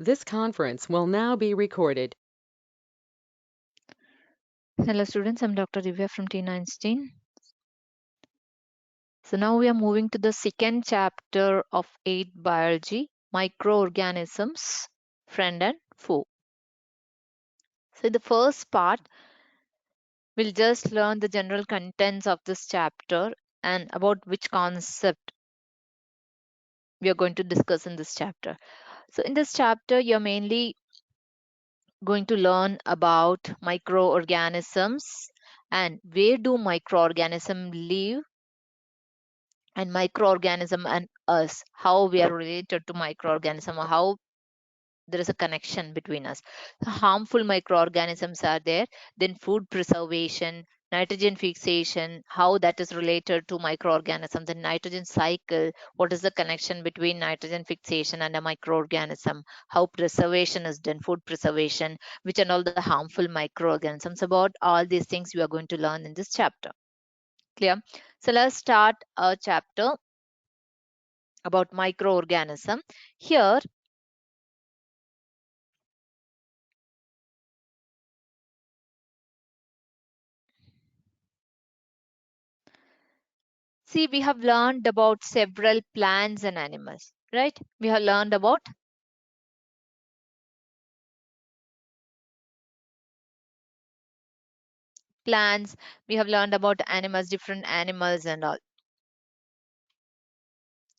This conference will now be recorded. Hello students, I'm Dr. Divya from TeenEinstein. So now we are moving to the second chapter of 8th biology, microorganisms, friend and foe. So in the first part, we'll just learn the general contents of this chapter and about which concept we are going to discuss in this chapter. So in this chapter, you're mainly going to learn about microorganisms and where do microorganisms live and microorganism and us, how we are related to microorganism, how there is a connection between us. Harmful microorganisms are there, then food preservation, nitrogen fixation, how that is related to microorganism, the nitrogen cycle, what is the connection between nitrogen fixation and a microorganism, how preservation is done, food preservation, which and all the harmful microorganisms. About all these things we are going to learn in this chapter. Clear? So let's start a chapter about microorganism. Here, see, we have learned about several plants and animals, right? We have learned about plants, we have learned about animals, different animals and all.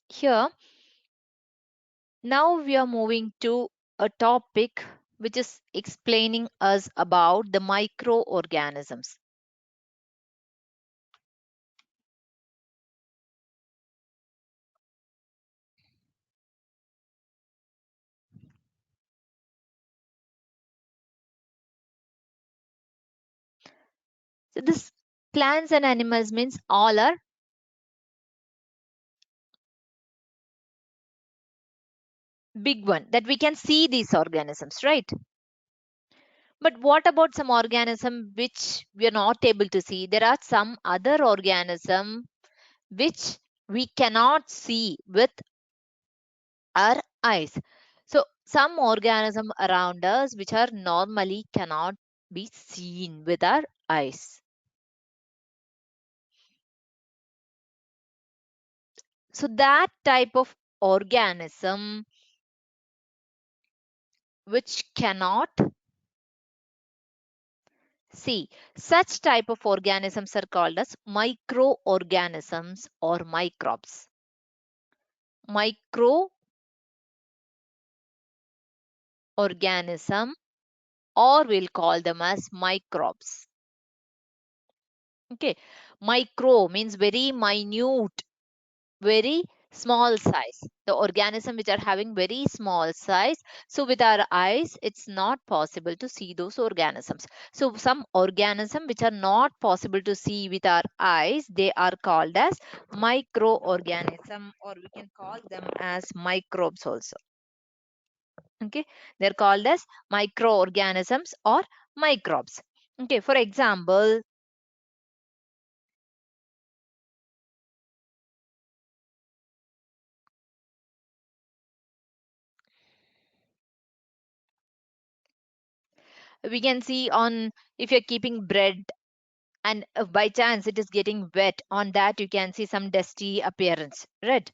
Here, now we are moving to a topic which is explaining us about the microorganisms. So this plants and animals means all are big one that we can see these organisms, right? But what about some organism which we are not able to see? There are some other organism which we cannot see with our eyes. So some organism around us which are normally cannot be seen with our eyes. So that type of organism which cannot see, such type of organisms are called as microorganisms or microbes. Microorganism, or we'll call them as microbes. Okay, micro means very minute, very small size. The organism which are having very small size. So with our eyes, it's not possible to see those organisms. So some organism which are not possible to see with our eyes, they are called as microorganism, or we can call them as microbes also. Okay, they're called as microorganisms or microbes. Okay, for example, we can see on, if you're keeping bread and by chance it is getting wet, on that you can see some dusty appearance, right?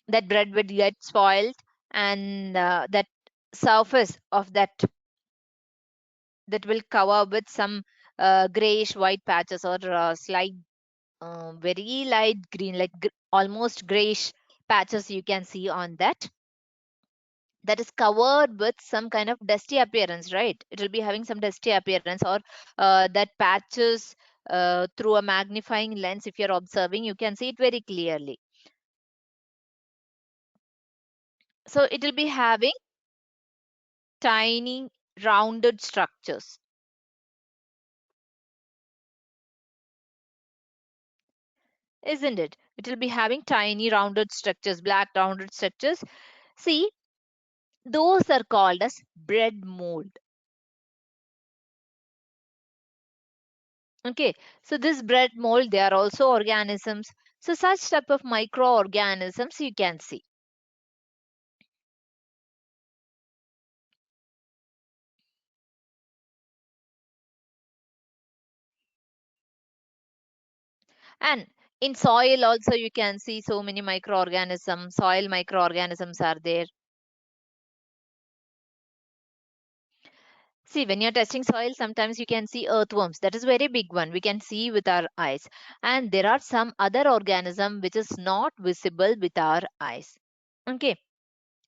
That bread will get spoiled, and that surface of that will cover with some grayish white patches, or slight very light green, like almost grayish patches you can see on that, that is covered with some kind of dusty appearance, right? It will be having some dusty appearance, or that patches through a magnifying lens, if you're observing, you can see it very clearly. So it will be having tiny rounded structures, isn't it? It will be having tiny rounded structures, black rounded structures. See, those are called as bread mold. Okay, so this bread mold, they are also organisms. So such type of microorganisms you can see. And in soil also you can see so many microorganisms, soil microorganisms are there. See, when you're testing soil, sometimes you can see earthworms. That is very big one. We can see with our eyes. And there are some other organism which is not visible with our eyes. Okay.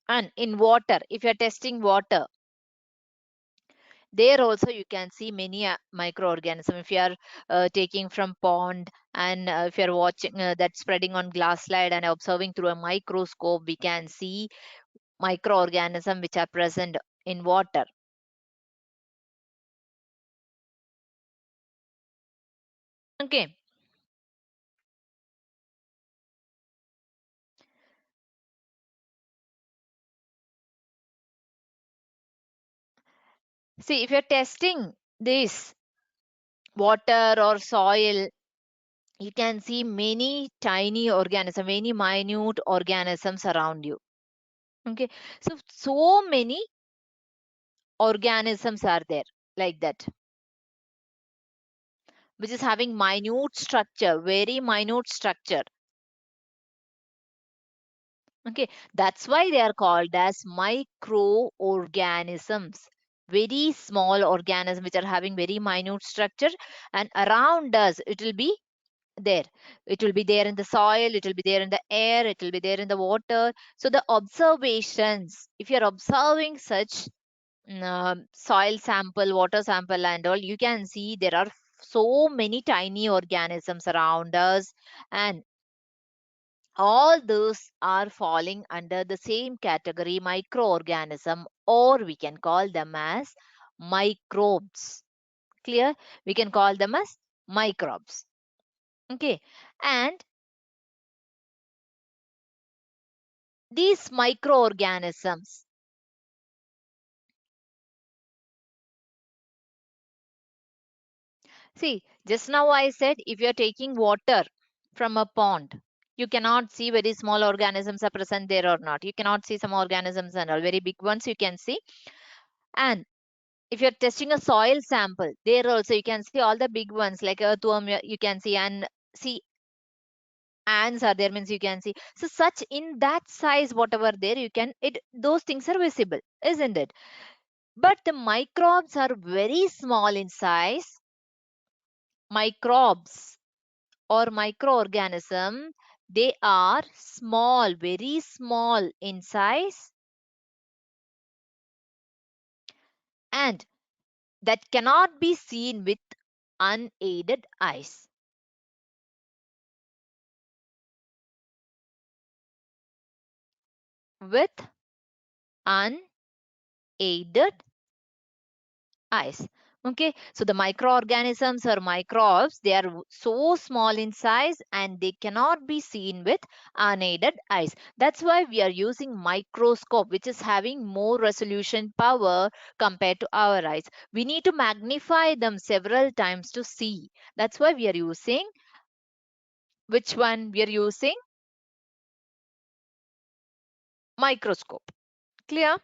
And in water, if you're testing water, there also you can see many microorganisms. If you are taking from pond and if you're watching that spreading on glass slide and observing through a microscope, we can see microorganisms which are present in water. Okay. See, if you're testing this water or soil, you can see many tiny organisms, many minute organisms around you. Okay. So many organisms are there like that, which is having minute structure, very minute structure. Okay, that's why they are called as microorganisms. Very small organisms which are having very minute structure, and around us it will be there. It will be there in the soil, it will be there in the air, it will be there in the water. So the observations, if you're observing such soil sample, water sample, and all, you can see there are so many tiny organisms around us, and all those are falling under the same category microorganism, or we can call them as microbes. Clear? We can call them as microbes. Okay. And these microorganisms, see, just now I said if you're taking water from a pond, you cannot see very small organisms are present there or not. You cannot see some organisms and all very big ones you can see. And if you're testing a soil sample, there also you can see all the big ones like earthworm you can see, and see ants are there, means you can see. So such in that size, whatever there you can, it those things are visible, isn't it? But the microbes are very small in size. Microbes or microorganism, they are small, very small in size, and that cannot be seen with unaided eyes. With unaided eyes. Okay, so the microorganisms or microbes, they are so small in size and they cannot be seen with unaided eyes. That's why we are using microscope, which is having more resolution power compared to our eyes. We need to magnify them several times to see. That's why we are using, which one we are using? Microscope. Clear?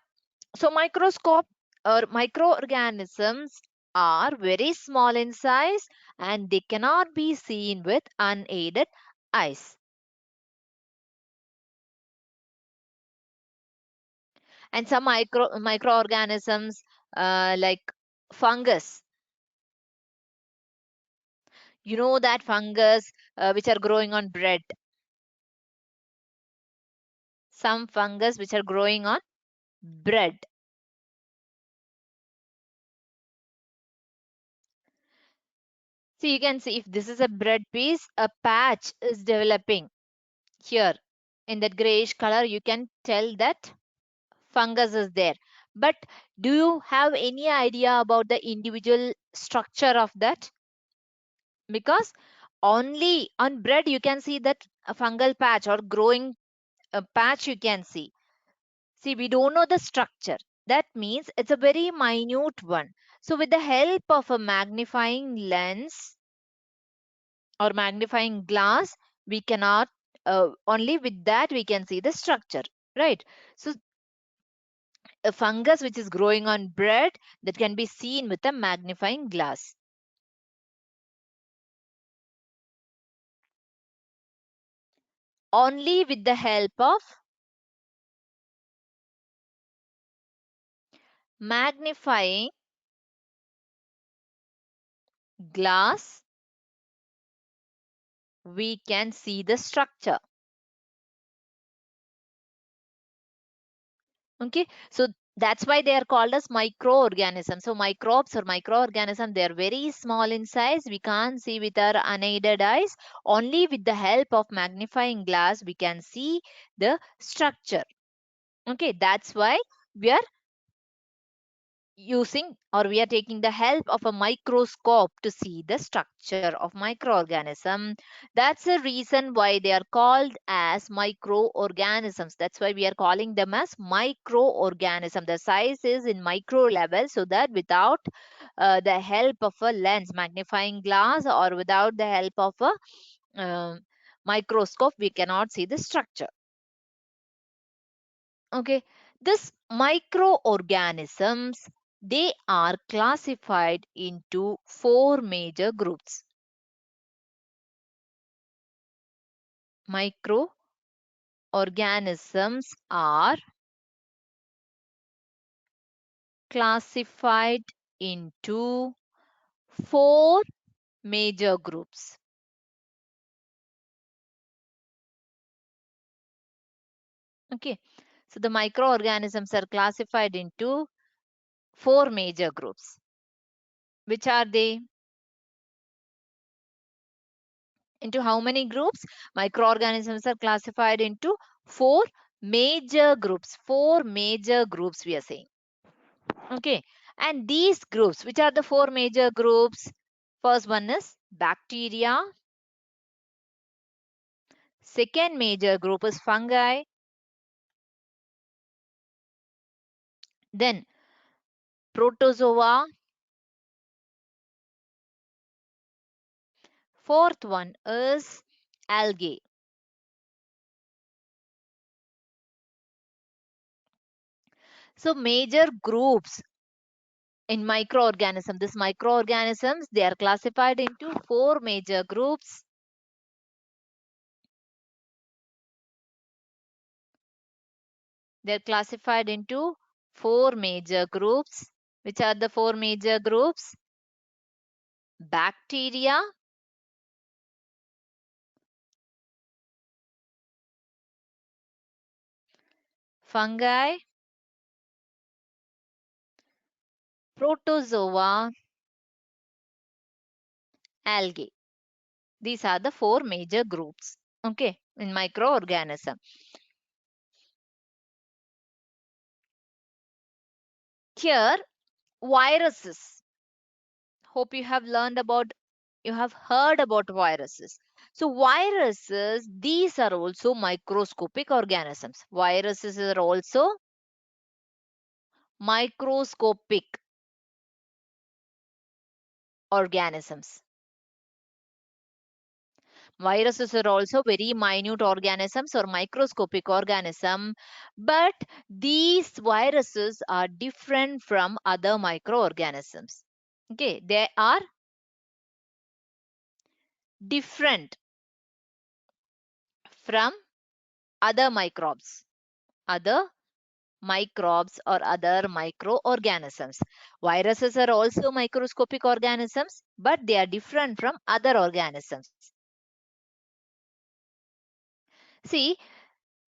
So microscope or microorganisms are very small in size and they cannot be seen with unaided eyes. And some microorganisms like fungus, you know that fungus which are growing on bread. Some fungus which are growing on bread. So you can see if this is a bread piece, a patch is developing here. In that grayish color, you can tell that fungus is there. But do you have any idea about the individual structure of that? Because only on bread you can see that a fungal patch or growing patch you can see. See, we don't know the structure. That means it's a very minute one. So with the help of a magnifying lens or magnifying glass, we cannot, only with that we can see the structure, right? So a fungus which is growing on bread, that can be seen with a magnifying glass. only with the help of magnifying glass we can see the structure. Okay, so that's why they are called as microorganisms. So microbes or microorganisms, they are very small in size. We can't see with our unaided eyes. Only with the help of magnifying glass we can see the structure. Okay, that's why we are using or we are taking the help of a microscope to see the structure of microorganism. That's the reason why they are called as microorganisms. That's why we are calling them as microorganism. The size is in micro level, so that without the help of a lens, magnifying glass, or without the help of a microscope, we cannot see the structure. Okay, this microorganisms, they are classified into four major groups. Microorganisms are classified into four major groups. Okay, so the microorganisms are classified into four major groups. Which are they? Into how many groups? Microorganisms are classified into four major groups. Four major groups we are saying. Okay. And these groups, which are the four major groups? First one is bacteria. Second major group is fungi. Then protozoa. Fourth one is algae. So major groups in microorganisms. These microorganisms, they are classified into four major groups. They're classified into four major groups. Which are the four major groups? Bacteria, fungi, protozoa, algae. These are the four major groups. Okay, in microorganism. Here, viruses. Hope you have learned about, you have heard about viruses. So viruses, these are also microscopic organisms. Viruses are also microscopic organisms. Viruses are also very minute organisms or microscopic organism, but these viruses are different from other microorganisms. Okay, they are different from other microbes, other microbes or other microorganisms. Viruses are also microscopic organisms, but they are different from other organisms. See,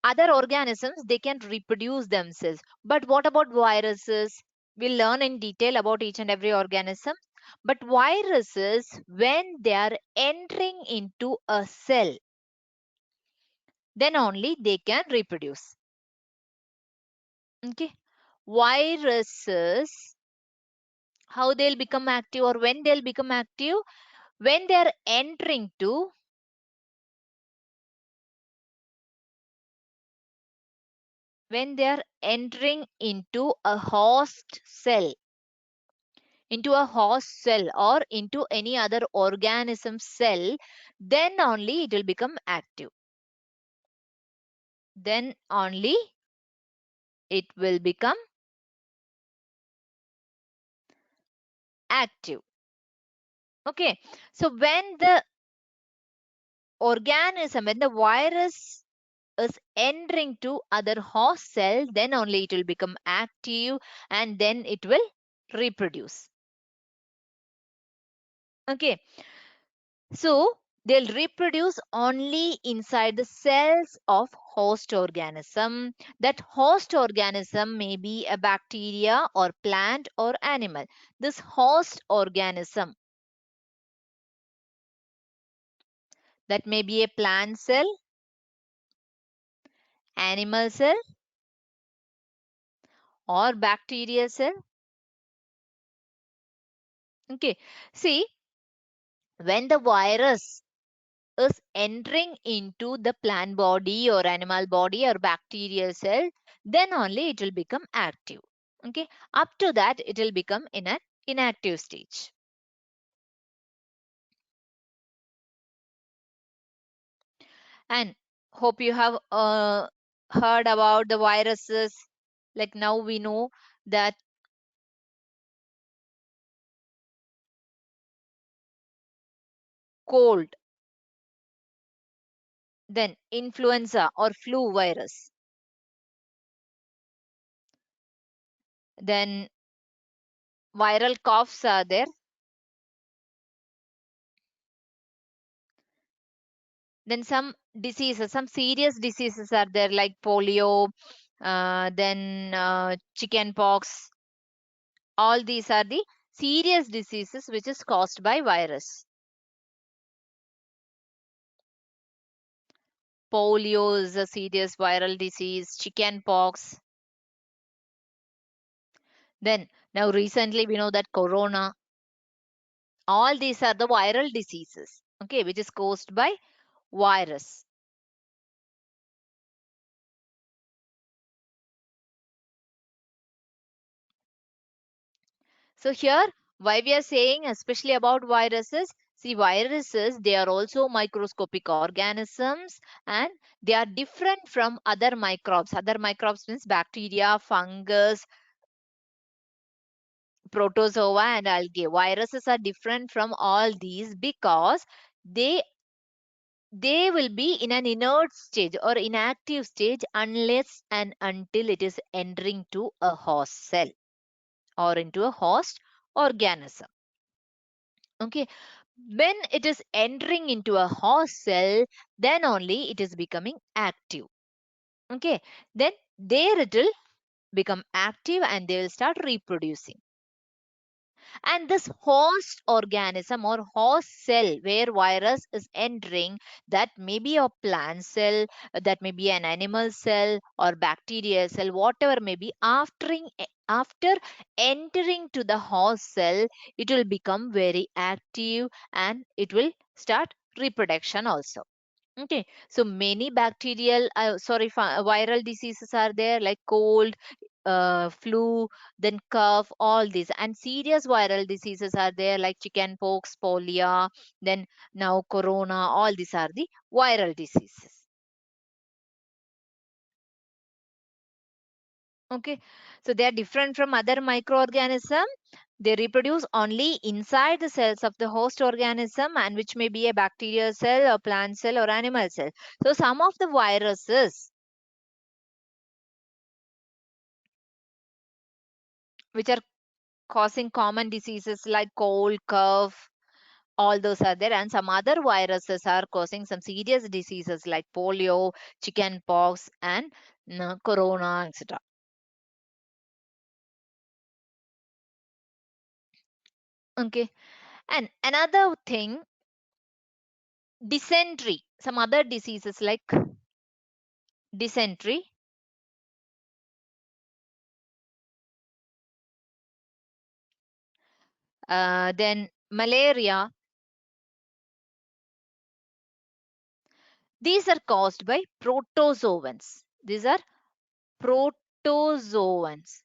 other organisms, they can reproduce themselves, but what about viruses? We'll learn in detail about each and every organism. But viruses, when they are entering into a cell, then only they can reproduce. Okay, viruses, how they'll become active or when they'll become active? When they are entering to when they are entering into a host cell or into any other organism cell, then only it will become active. Then only it will become active. Okay. So when the virus is entering to other host cell, then only it will become active and then it will reproduce. Okay, so they'll reproduce only inside the cells of host organism. That host organism may be a bacteria or plant or animal. This host organism, that may be a plant cell, animal cell, or bacteria cell. Okay, see, when the virus is entering into the plant body or animal body or bacterial cell, then only it will become active. Okay, up to that it will become in an inactive stage. And hope you have heard about the viruses. Like now we know that cold, then influenza or flu virus, then viral coughs are there. Then some diseases, some serious diseases are there like polio, then chicken pox. All these are the serious diseases which is caused by virus. Polio is a serious viral disease, chicken pox. Then now recently we know that corona. All these are the viral diseases, okay, which is caused by virus. So here, why we are saying especially about viruses, see viruses, they are also microscopic organisms and they are different from other microbes. Other microbes means bacteria, fungus, protozoa and algae. Viruses are different from all these because they they will be in an inert stage or inactive stage unless and until it is entering to a host cell or into a host organism. Okay, when it is entering into a host cell, then only it is becoming active. Okay, then there it will become active and they will start reproducing. And this host organism or host cell where virus is entering, that may be a plant cell, that may be an animal cell or bacteria cell, whatever may be, after entering to the host cell, it will become very active and it will start reproduction also. Okay, so many bacterial, viral diseases are there like cold, flu, then cough, all these. And serious viral diseases are there like chicken pox, polio, then now corona, all these are the viral diseases. Okay, so they are different from other microorganisms. They reproduce only inside the cells of the host organism and which may be a bacterial cell or plant cell or animal cell. So some of the viruses which are causing common diseases like cold, cough, all those are there. And some other viruses are causing some serious diseases like polio, chicken pox, and corona, etc. Okay. And another thing, dysentery, some other diseases like dysentery, then malaria, these are caused by protozoans. These are protozoans.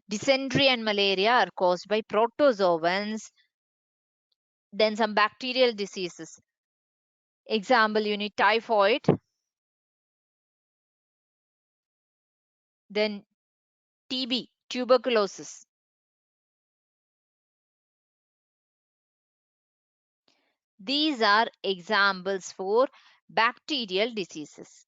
Dysentery and malaria are caused by protozoans. Then some bacterial diseases. Example, you need typhoid, then TB, tuberculosis, These are examples for bacterial diseases.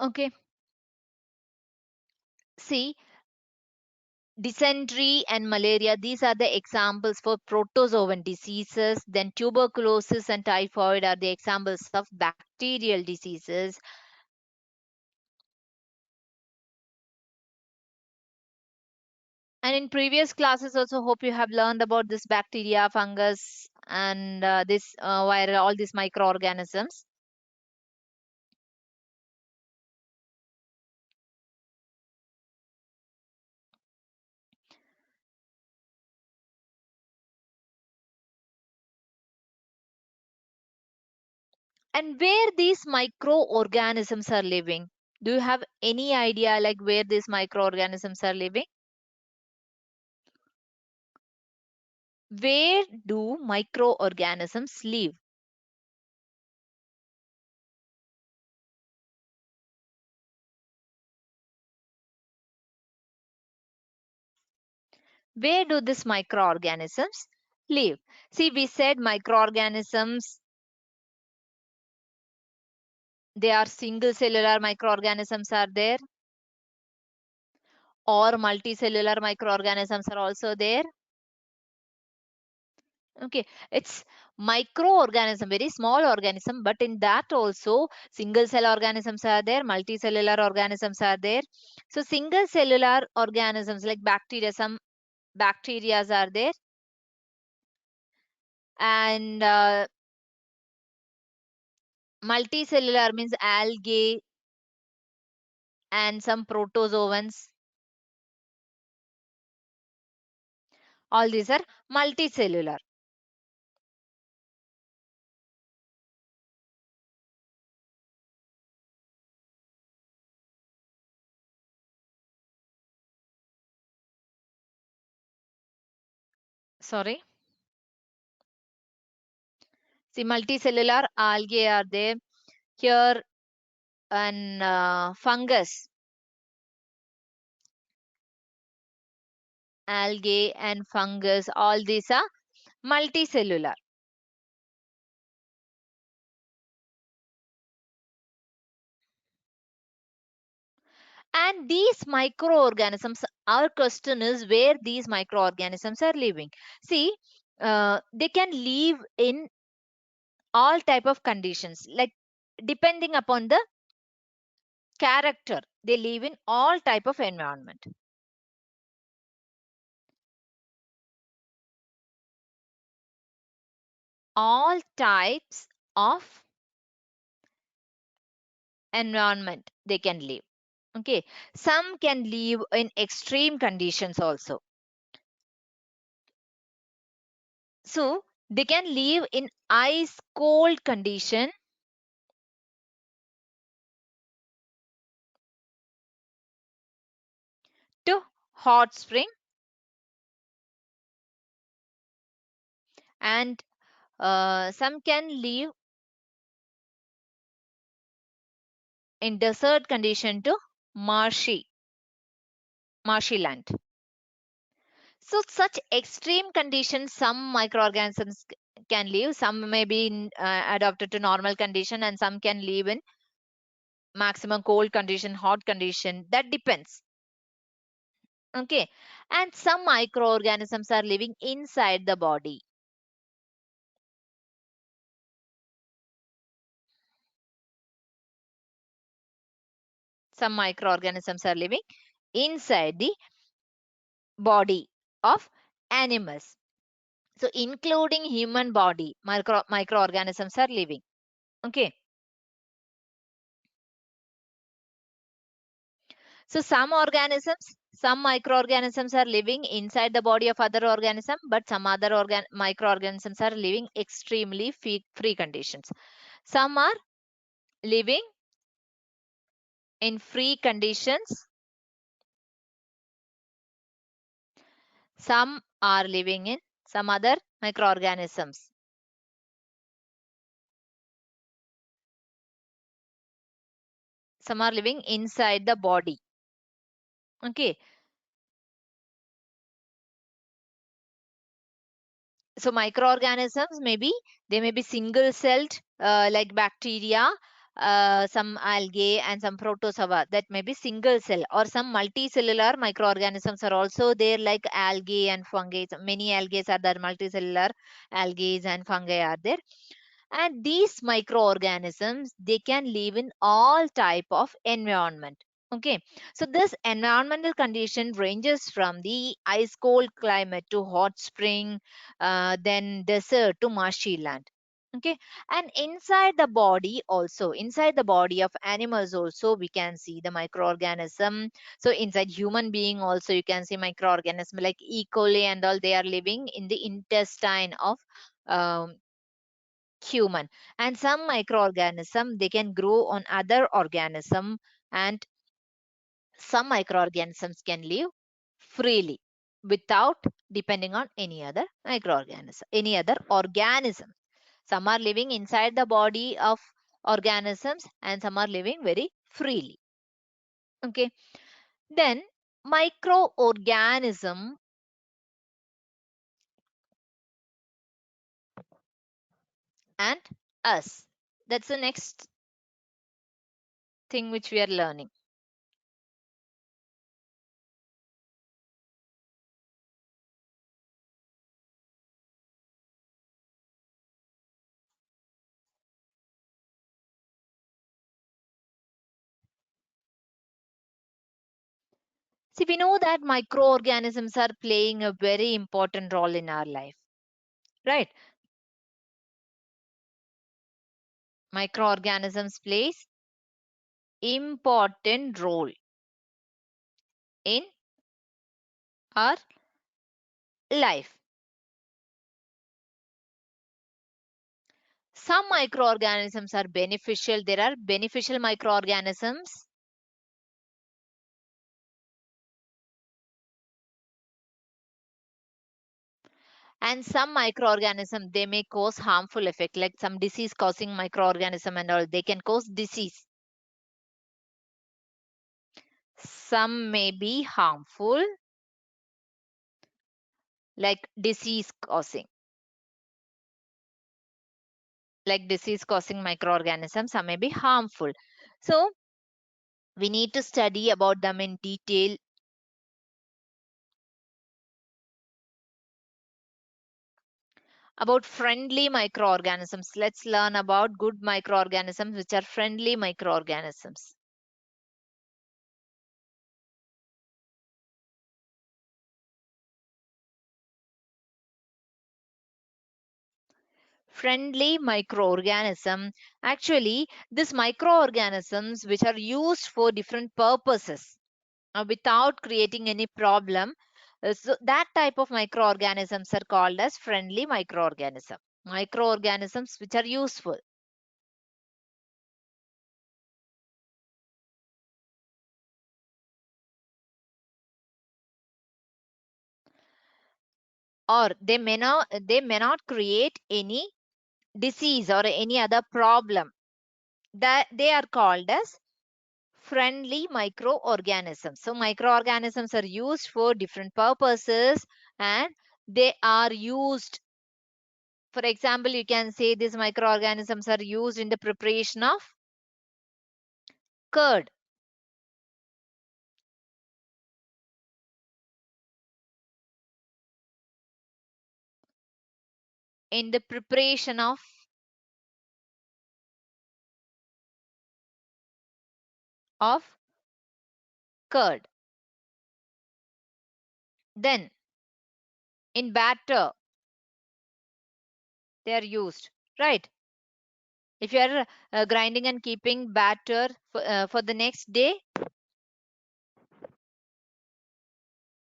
Okay, see, dysentery and malaria, these are the examples for protozoan diseases. Then tuberculosis and typhoid are the examples of bacterial diseases. And in previous classes also, hope you have learned about this bacteria, fungus, and this viral, all these microorganisms. And where these microorganisms are living? Do you have any idea like where these microorganisms are living? Where do microorganisms live? Where do these microorganisms live? See, we said microorganisms, they are single cellular microorganisms are there, or multicellular microorganisms are also there. Okay, it's microorganism, very small organism, but in that also single cell organisms are there, multicellular organisms are there. So single cellular organisms like bacteria, some bacteria are there, and multicellular means algae and some protozoans. All these are multicellular. Sorry. See, multicellular algae are there here, and fungus, algae and fungus, all these are multicellular. And these microorganisms, our question is where these microorganisms are living. See, they can live in all type of conditions, like depending upon the character. They live in all type of environment. All types of environment they can live. Okay, some can live in extreme conditions also. So they can live in ice cold condition to hot spring, and some can live in desert condition to marshy land. So such extreme conditions, some microorganisms can live, some may be adapted to normal condition, and some can live in maximum cold condition, hot condition. That depends. Okay, and some microorganisms are living inside the body. Some microorganisms are living inside the body of animals. So including human body, microorganisms are living. Okay. So some microorganisms are living inside the body of other organism, but some other microorganisms are living extremely free conditions. Some are living in free conditions. Some are living in some other microorganisms. some are living inside the body. Okay. So microorganisms they may be single celled, like bacteria, some algae and some protozoa that may be single cell, or some multicellular microorganisms are also there, like algae and fungi. So many algae are there, multicellular algae and fungi are there. And these microorganisms, they can live in all type of environment. Okay, so this environmental condition ranges from the ice cold climate to hot spring, then desert to marshy land. Okay, and inside the body also, inside the body of animals also, we can see the microorganism. So inside human being also, you can see microorganism like E. coli and all. They are living in the intestine of um, human. And some microorganism, they can grow on other organism, and some microorganisms can live freely without depending on any other microorganism, any other organism. Some are living inside the body of organisms and some are living very freely. Okay, then microorganism and us, that's the next thing which we are learning. See, we know that microorganisms are playing a very important role in our life, right? Microorganisms plays important role in our life. Some microorganisms are beneficial. There are beneficial microorganisms, and some microorganisms, they may cause harmful effect, like some disease causing microorganism and all. They can cause disease. Some may be harmful, like disease causing, microorganisms. Some may be harmful. So we need to study about them in detail. About friendly microorganisms, let's learn about good microorganisms which are friendly microorganisms. Friendly microorganism, actually these microorganisms which are used for different purposes, without creating any problem. So that type of microorganisms are called as friendly microorganisms which are useful. Or they may not create any disease or any other problem, that they are called as friendly microorganisms. So microorganisms are used for different purposes, and they are used, for example, you can say these microorganisms are used in the preparation of curd, in the preparation of curd. Then in batter they are used, right? If you are grinding and keeping batter for the next day,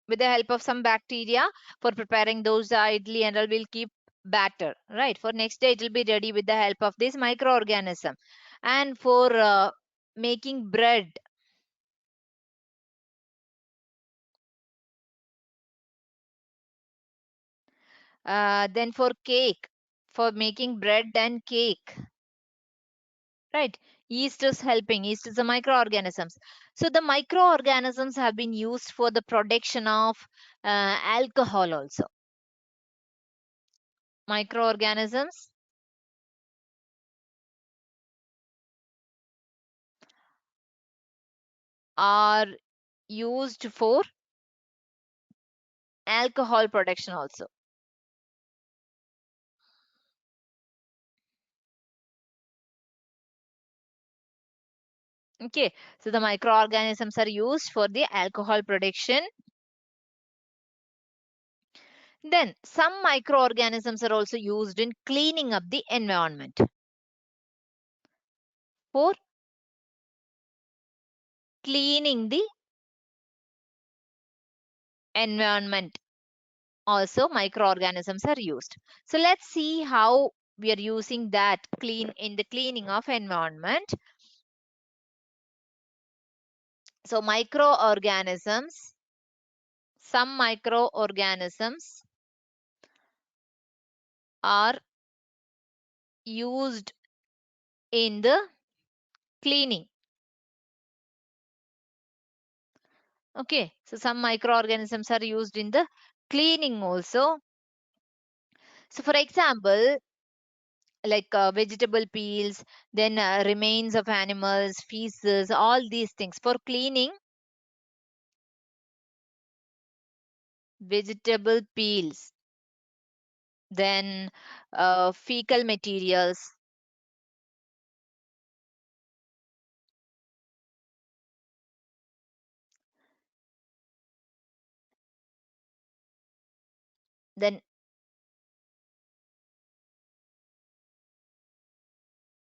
with the help of some bacteria, for preparing those idly and all, will keep batter, right? For next day it will be ready with the help of this microorganism. And for making bread, then for cake, for making bread and cake, right? Yeast is helping. Yeast is the microorganisms. So the microorganisms have been used for the production of alcohol also. Microorganisms are used for alcohol production also. Okay, so the microorganisms are used for the alcohol production. Then some microorganisms are also used in cleaning up the environment. For cleaning the environment, also microorganisms are used. So let's see how we are using that in the cleaning of environment. So some microorganisms are used in the cleaning. Okay, so some microorganisms are used in the cleaning also. So for example, like vegetable peels, then remains of animals, feces, all these things for cleaning. Vegetable peels, then fecal materials, then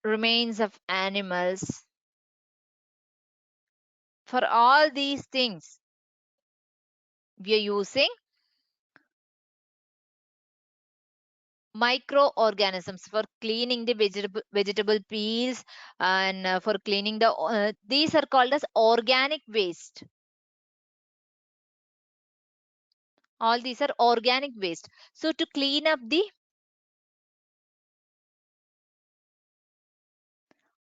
remains of animals. For all these things, we are using microorganisms for cleaning the vegetable peels, and for cleaning these are called as organic waste. All these are organic waste. So to clean up the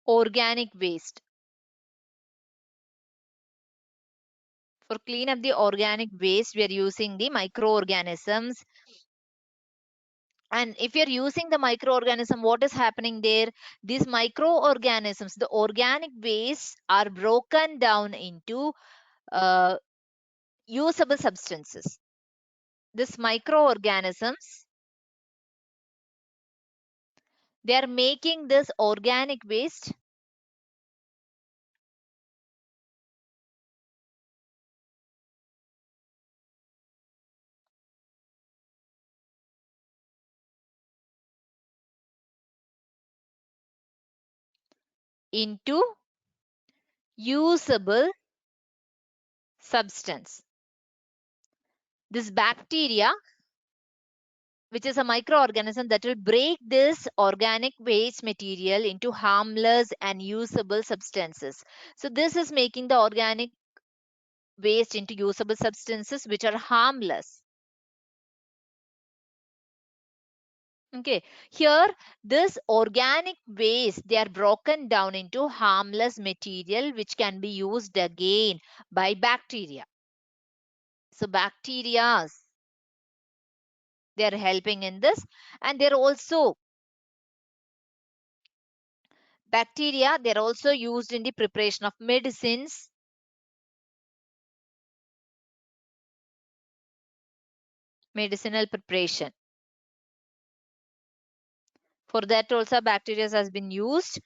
organic waste, for clean up the organic waste, we are using the microorganisms. And if you're using the microorganism, what is happening there? These microorganisms, the organic waste, are broken down into uh, usable substances. These microorganisms, they are making this organic waste into usable substance. This bacteria, which is a microorganism that will break this organic waste material into harmless and usable substances. So this is making the organic waste into usable substances which are harmless. Okay, here this organic waste, they are broken down into harmless material which can be used again by bacteria. So bacteria, they are helping in this, and they're also bacteria, they're also used in the preparation of medicines, medicinal preparation. For that also bacteria has been used.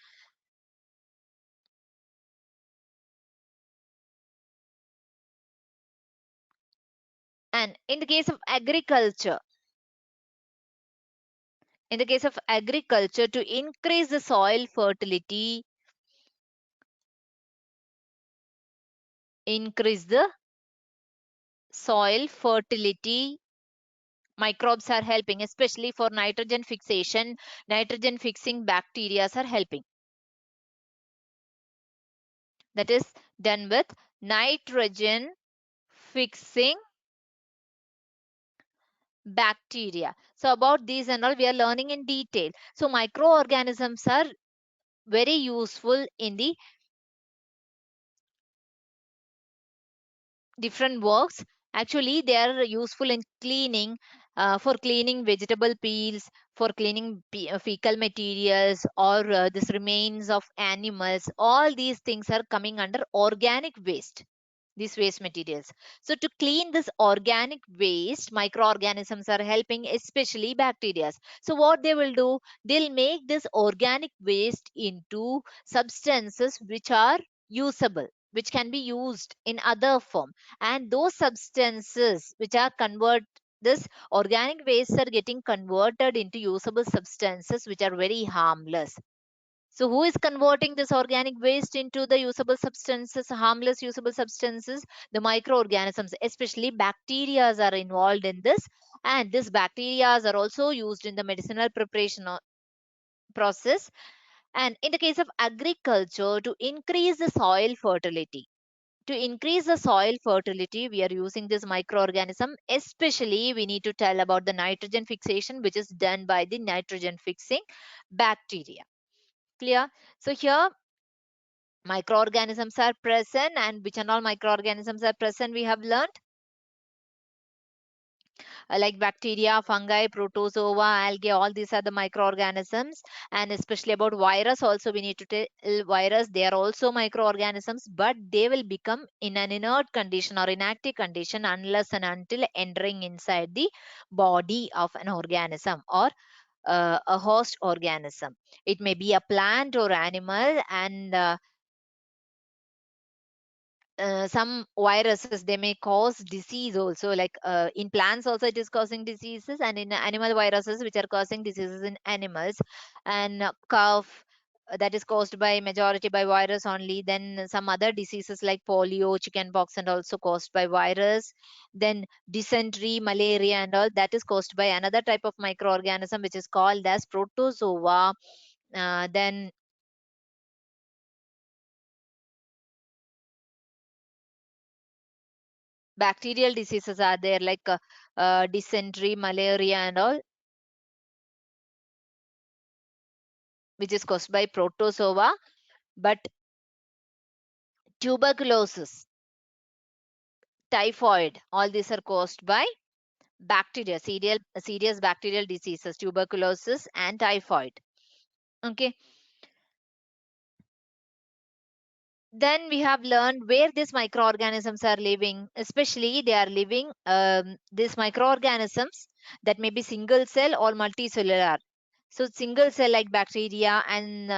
And in the case of agriculture, to increase the soil fertility, increase the soil fertility, microbes are helping, especially for nitrogen fixation. Nitrogen fixing bacteria are helping. That is done with nitrogen fixing bacteria. So about these and all we are learning in detail. So microorganisms are very useful in the different works. Actually, they are useful in cleaning, for cleaning vegetable peels, for cleaning fecal materials, or this remains of animals. All these things are coming under organic waste, these waste materials. So to clean this organic waste, microorganisms are helping, especially bacteria. So what they will do, they'll make this organic waste into substances which are usable, which can be used in other form. And those substances which are convert this organic wastes are getting converted into usable substances which are very harmless. So who is converting this organic waste into the usable substances, harmless usable substances? The microorganisms, especially bacteria, are involved in this. And these bacteria are also used in the medicinal preparation process. And in the case of agriculture, to increase the soil fertility. To increase the soil fertility, we are using this microorganism. Especially, we need to tell about the nitrogen fixation, which is done by the nitrogen fixing bacteria. Clear? So here microorganisms are present, and which and all microorganisms are present we have learned, like bacteria, fungi, protozoa, algae, all these are the microorganisms. And especially about virus also, we need to tell virus, they are also microorganisms, but they will become in an inert condition or inactive condition unless and until entering inside the body of an organism, or a host organism. It may be a plant or animal. And some viruses, they may cause disease also, like in plants also it is causing diseases, and in animal viruses which are causing diseases in animals. And cough, that is caused by majority by virus only. Then some other diseases like polio, chickenpox, and also caused by virus. Then dysentery, malaria, and all, that is caused by another type of microorganism which is called as protozoa. Then bacterial diseases are there, like dysentery, malaria, and all, which is caused by protozoa. But tuberculosis, typhoid, all these are caused by bacteria, serious bacterial diseases, tuberculosis and typhoid. Okay. Then we have learned where these microorganisms are living. Especially, they are living, these microorganisms, that may be single cell or multicellular. So single cell like bacteria and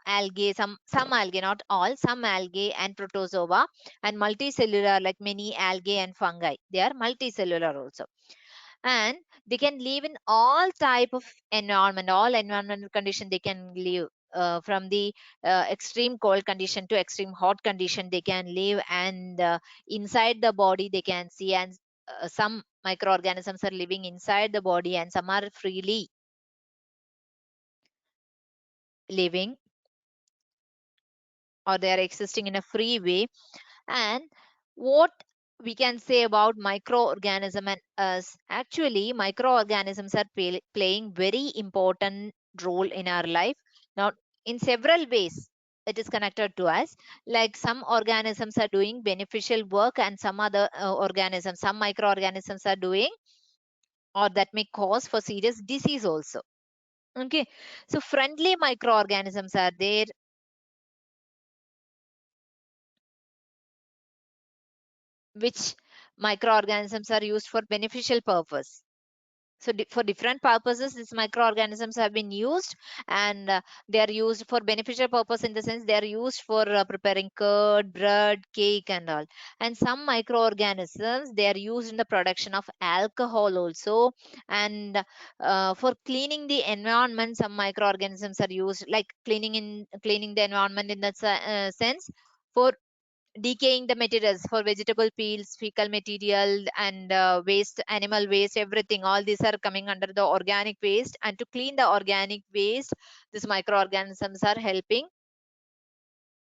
algae, some algae, not all, some algae and protozoa. And multicellular like many algae and fungi. They are multicellular also. And they can live in all type of environment, all environmental condition they can live, from the extreme cold condition to extreme hot condition they can live. And inside the body they can see. And some microorganisms are living inside the body, and some are freely living, or they are existing in a free way. And what we can say about microorganism and us, actually microorganisms are playing very important role in our life. Now, in several ways it is connected to us. Like some organisms are doing beneficial work, and some other organisms, some microorganisms are doing, or that may cause for serious disease also. Okay. So friendly microorganisms are there, which microorganisms are used for beneficial purpose. So for different purposes these microorganisms have been used. And they are used for beneficial purpose, in the sense they are used for preparing curd, bread, cake, and all. And some microorganisms, they are used in the production of alcohol also. And for cleaning the environment, some microorganisms are used, like cleaning the environment in that sense, for decaying the materials, for vegetable peels, fecal material, and waste, animal waste, everything, all these are coming under the organic waste. And to clean the organic waste, these microorganisms are helping.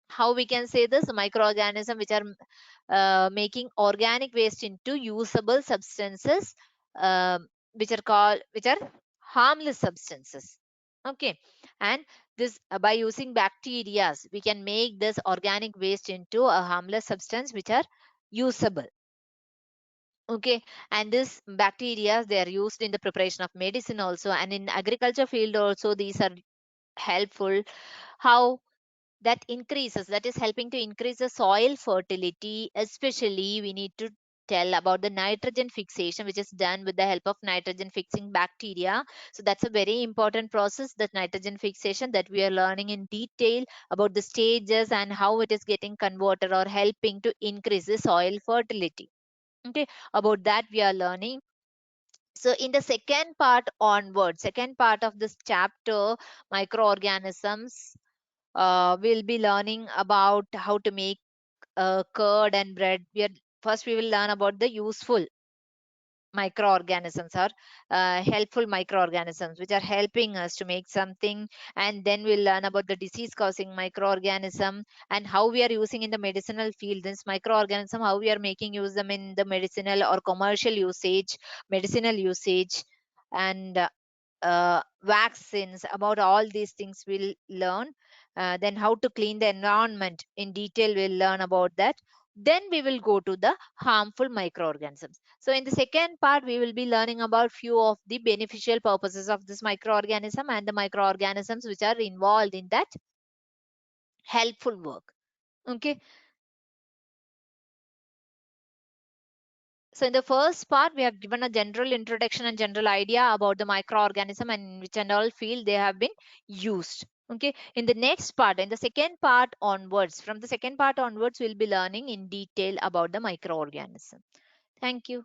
How we can say this? Microorganisms which are making organic waste into usable substances, which are harmless substances. Okay. And this by using bacteria, we can make this organic waste into a harmless substance which are usable. Okay, and this bacteria, they are used in the preparation of medicine also, and in agriculture field also these are helpful. How that increases, that is helping to increase the soil fertility. Especially we need to tell about the nitrogen fixation, which is done with the help of nitrogen fixing bacteria. So that's a very important process, that nitrogen fixation, that we are learning in detail about the stages and how it is getting converted or helping to increase the soil fertility. Okay, about that we are learning. So in the second part onward, second part of this chapter, microorganisms, we'll be learning about how to make curd and bread. First we will learn about the useful microorganisms, or helpful microorganisms which are helping us to make something, and then we'll learn about the disease causing microorganism and how we are using in the medicinal field this microorganism, how we are making use them in the medicinal or commercial usage, medicinal usage, and vaccines. About all these things we'll learn. Then how to clean the environment in detail, we'll learn about that. Then we will go to the harmful microorganisms. So in the second part we will be learning about few of the beneficial purposes of this microorganism and the microorganisms which are involved in that helpful work. Okay, so in the first part, we have given a general introduction and general idea about the microorganism and in which and all field they have been used. Okay. In the next part, in the second part onwards, from the second part onwards, we'll be learning in detail about the microorganism. Thank you.